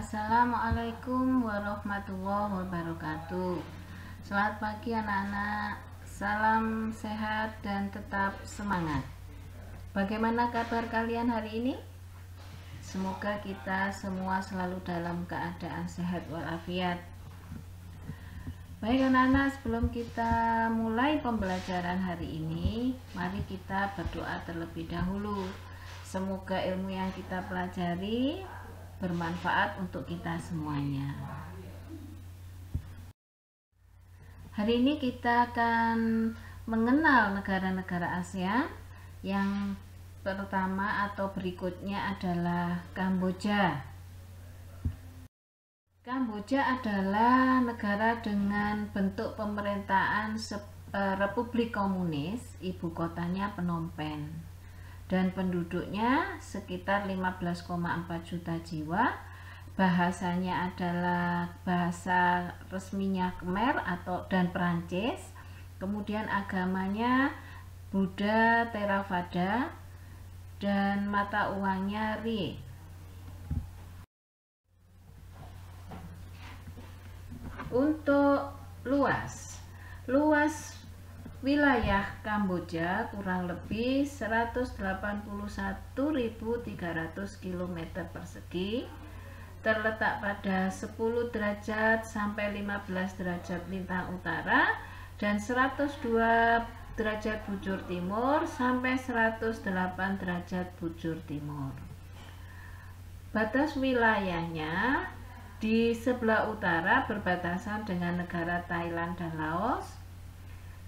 Assalamualaikum warahmatullahi wabarakatuh. Selamat pagi anak-anak. Salam sehat dan tetap semangat. Bagaimana kabar kalian hari ini? Semoga kita semua selalu dalam keadaan sehat walafiat. Baik anak-anak, sebelum kita mulai pembelajaran hari ini, mari kita berdoa terlebih dahulu. Semoga ilmu yang kita pelajari bermanfaat untuk kita semuanya. Hari ini kita akan mengenal negara-negara ASEAN. Yang pertama atau berikutnya adalah Kamboja. Kamboja adalah negara dengan bentuk pemerintahan Republik Komunis, ibu kotanya Phnom Penh, dan penduduknya sekitar 15,4 juta jiwa. Bahasanya adalah bahasa resminya Khmer dan Perancis. Kemudian agamanya Buddha Theravada dan mata uangnya Riel. Untuk luas wilayah Kamboja kurang lebih 181.300 km persegi, terletak pada 10 derajat sampai 15 derajat lintang utara dan 102 derajat bujur timur sampai 108 derajat bujur timur. Batas wilayahnya di sebelah utara berbatasan dengan negara Thailand dan Laos,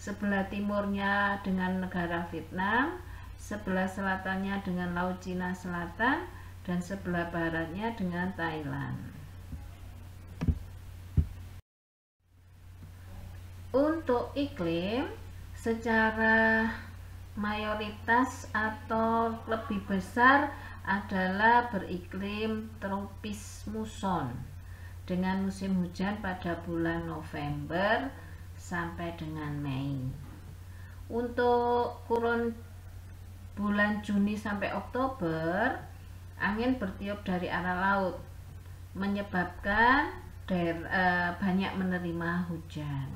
sebelah timurnya dengan negara Vietnam, sebelah selatannya dengan Laut Cina Selatan, dan sebelah baratnya dengan Thailand. Untuk iklim, secara mayoritas atau lebih besar adalah beriklim tropis muson dengan musim hujan pada bulan November sampai dengan Mei. Untuk kurun bulan Juni sampai Oktober, angin bertiup dari arah laut menyebabkan banyak menerima hujan.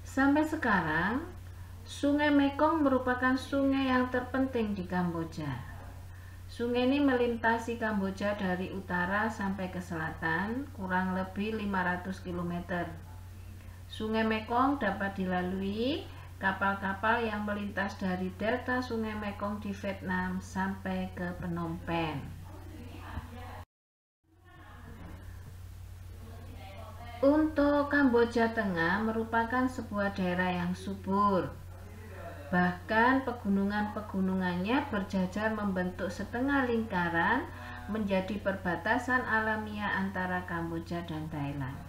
Sampai sekarang, Sungai Mekong merupakan sungai yang terpenting di Kamboja. Sungai ini melintasi Kamboja dari utara sampai ke selatan, kurang lebih 500 km. Sungai Mekong dapat dilalui kapal-kapal yang melintas dari delta Sungai Mekong di Vietnam sampai ke Phnom Penh. Untuk Kamboja Tengah merupakan sebuah daerah yang subur. Bahkan pegunungan-pegunungannya berjajar membentuk setengah lingkaran menjadi perbatasan alamiah antara Kamboja dan Thailand.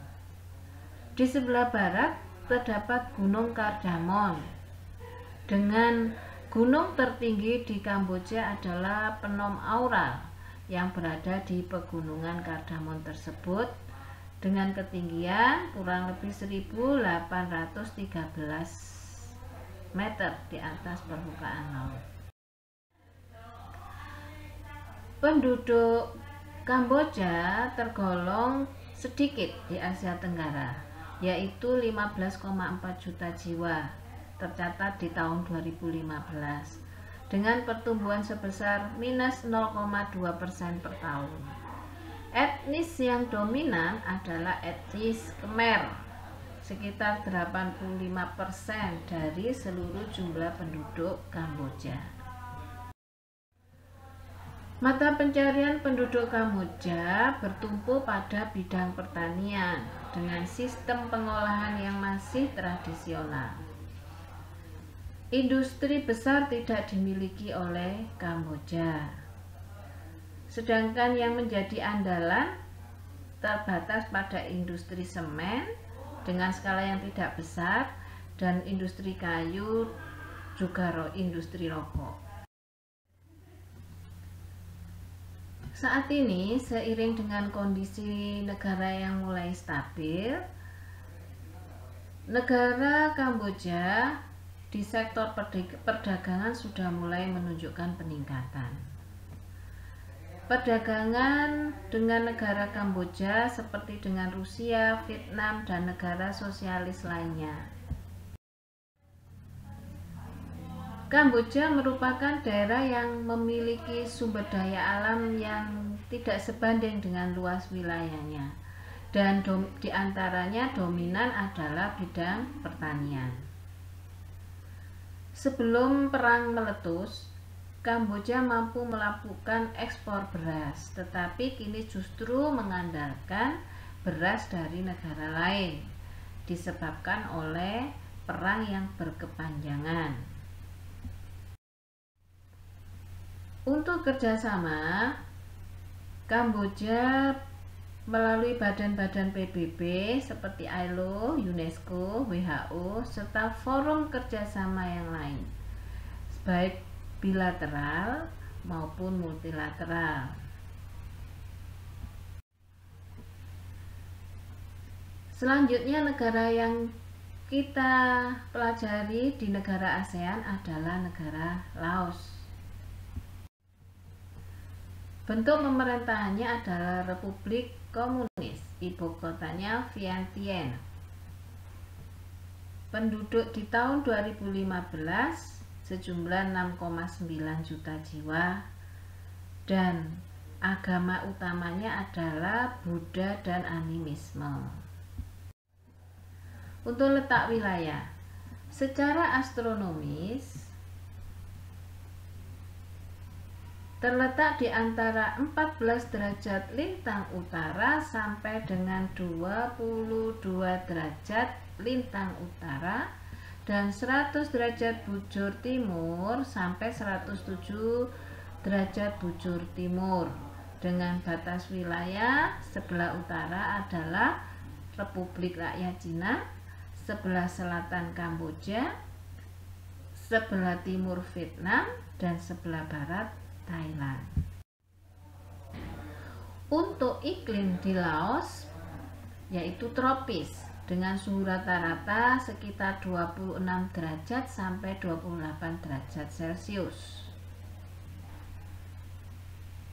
Di sebelah barat terdapat Gunung Kardamon. Dengan gunung tertinggi di Kamboja adalah Phnom Aural yang berada di pegunungan Kardamon tersebut dengan ketinggian kurang lebih 1813 meter di atas permukaan laut. Penduduk Kamboja tergolong sedikit di Asia Tenggara, yaitu 15,4 juta jiwa tercatat di tahun 2015 dengan pertumbuhan sebesar minus 0,2% per tahun. Etnis yang dominan adalah etnis Khmer, sekitar 85% dari seluruh jumlah penduduk Kamboja. Mata pencarian penduduk Kamboja bertumpu pada bidang pertanian dengan sistem pengolahan yang masih tradisional. Industri besar tidak dimiliki oleh Kamboja, sedangkan yang menjadi andalan terbatas pada industri semen dengan skala yang tidak besar dan industri kayu, juga industri rokok. Saat ini, seiring dengan kondisi negara yang mulai stabil, negara Kamboja di sektor perdagangan sudah mulai menunjukkan peningkatan. Perdagangan dengan negara Kamboja seperti dengan Rusia, Vietnam, dan negara sosialis lainnya. Kamboja merupakan daerah yang memiliki sumber daya alam yang tidak sebanding dengan luas wilayahnya, dan di antaranya dominan adalah bidang pertanian. Sebelum perang meletus, Kamboja mampu melakukan ekspor beras, tetapi kini justru mengandalkan beras dari negara lain, disebabkan oleh perang yang berkepanjangan. Untuk kerjasama, Kamboja melalui badan-badan PBB seperti ILO, UNESCO, WHO, serta forum kerjasama yang lain, baik bilateral maupun multilateral. Selanjutnya, negara yang kita pelajari di negara ASEAN adalah negara Laos. Bentuk pemerintahannya adalah Republik Komunis, ibu kotanya Vientiane. Penduduk di tahun 2015 sejumlah 6,9 juta jiwa, dan agama utamanya adalah Buddha dan animisme. Untuk letak wilayah, secara astronomis terletak di antara 14 derajat lintang utara sampai dengan 22 derajat lintang utara, dan 100 derajat bujur timur sampai 107 derajat bujur timur, dengan batas wilayah sebelah utara adalah Republik Rakyat Cina, sebelah selatan Kamboja, sebelah timur Vietnam, dan sebelah barat Thailand. Untuk iklim di Laos yaitu tropis dengan suhu rata-rata sekitar 26 derajat sampai 28 derajat Celcius.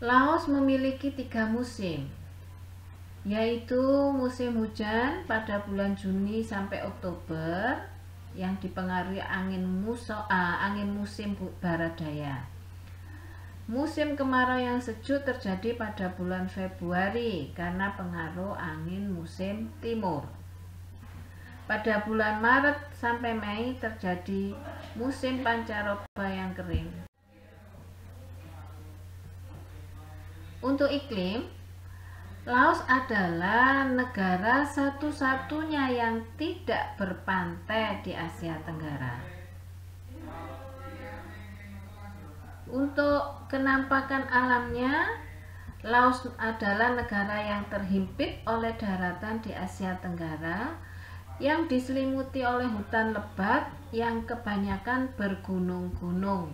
Laos memiliki 3 musim, yaitu musim hujan pada bulan Juni sampai Oktober yang dipengaruhi angin musim barat daya. Musim kemarau yang sejuk terjadi pada bulan Februari karena pengaruh angin musim timur. Pada bulan Maret sampai Mei terjadi musim pancaroba yang kering. Untuk iklim, Laos adalah negara satu-satunya yang tidak berpantai di Asia Tenggara. Untuk kenampakan alamnya, Laos adalah negara yang terhimpit oleh daratan di Asia Tenggara yang diselimuti oleh hutan lebat yang kebanyakan bergunung-gunung.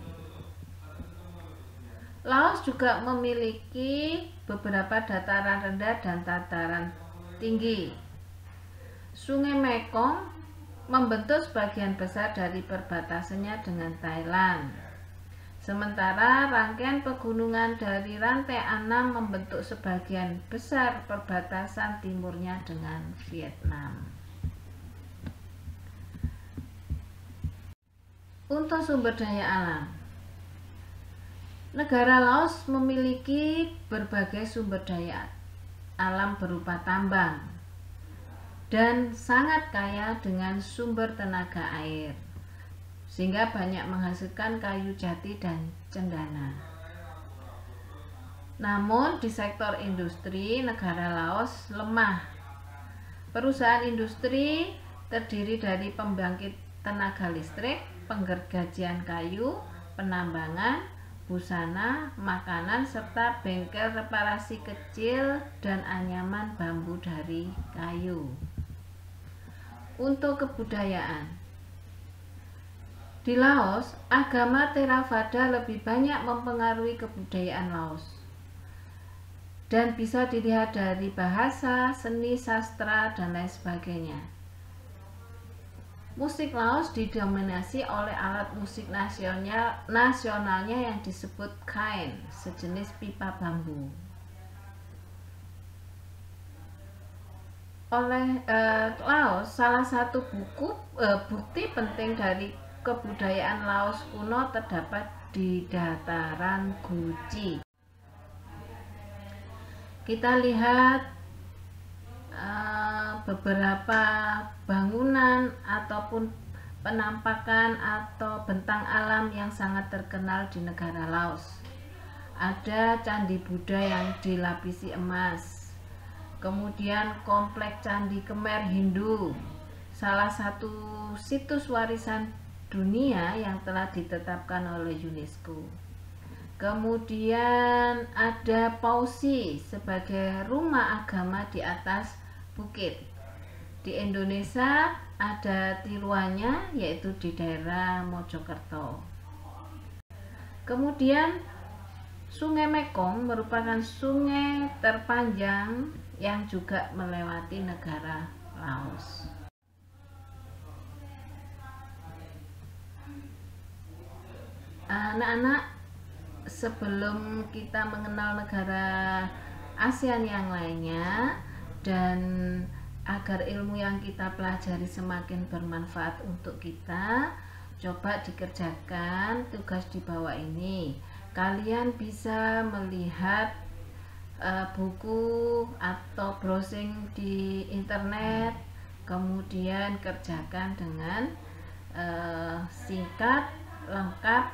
Laos juga memiliki beberapa dataran rendah dan dataran tinggi. Sungai Mekong membentuk sebagian besar dari perbatasannya dengan Thailand. Sementara rangkaian pegunungan dari rantai Annam membentuk sebagian besar perbatasan timurnya dengan Vietnam. Untuk sumber daya alam, negara Laos memiliki berbagai sumber daya alam berupa tambang dan sangat kaya dengan sumber tenaga air, sehingga banyak menghasilkan kayu jati dan cendana. Namun di sektor industri, negara Laos lemah. Perusahaan industri terdiri dari pembangkit tenaga listrik, penggergajian kayu, penambangan, busana, makanan, serta bengkel reparasi kecil dan anyaman bambu dari kayu. Untuk kebudayaan, di Laos, agama Theravada lebih banyak mempengaruhi kebudayaan Laos dan bisa dilihat dari bahasa, seni, sastra, dan lain sebagainya. Musik Laos didominasi oleh alat musik nasionalnya yang disebut khaen, sejenis pipa bambu. Laos salah satu bukti penting dari kebudayaan Laos kuno terdapat di dataran Guci. Kita lihat beberapa bangunan ataupun penampakan atau bentang alam yang sangat terkenal di negara Laos. Ada candi Buddha yang dilapisi emas, kemudian komplek candi Khmer Hindu, salah satu situs warisan dunia yang telah ditetapkan oleh UNESCO. Kemudian ada Pausi sebagai rumah agama di atas bukit. Di Indonesia ada tiruannya, yaitu di daerah Mojokerto. Kemudian Sungai Mekong merupakan sungai terpanjang yang juga melewati negara Laos. Anak-anak, sebelum kita mengenal negara ASEAN yang lainnya dan agar ilmu yang kita pelajari semakin bermanfaat untuk kita, coba dikerjakan tugas di bawah ini. Kalian bisa melihat buku atau browsing di internet, kemudian kerjakan dengan singkat, lengkap,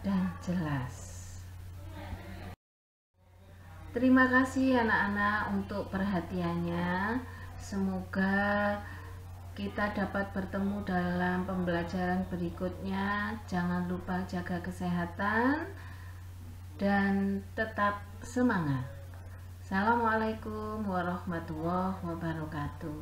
dan jelas. Terima kasih anak-anak untuk perhatiannya. Semoga kita dapat bertemu dalam pembelajaran berikutnya. Jangan lupa jaga kesehatan dan tetap semangat. Assalamualaikum warahmatullahi wabarakatuh.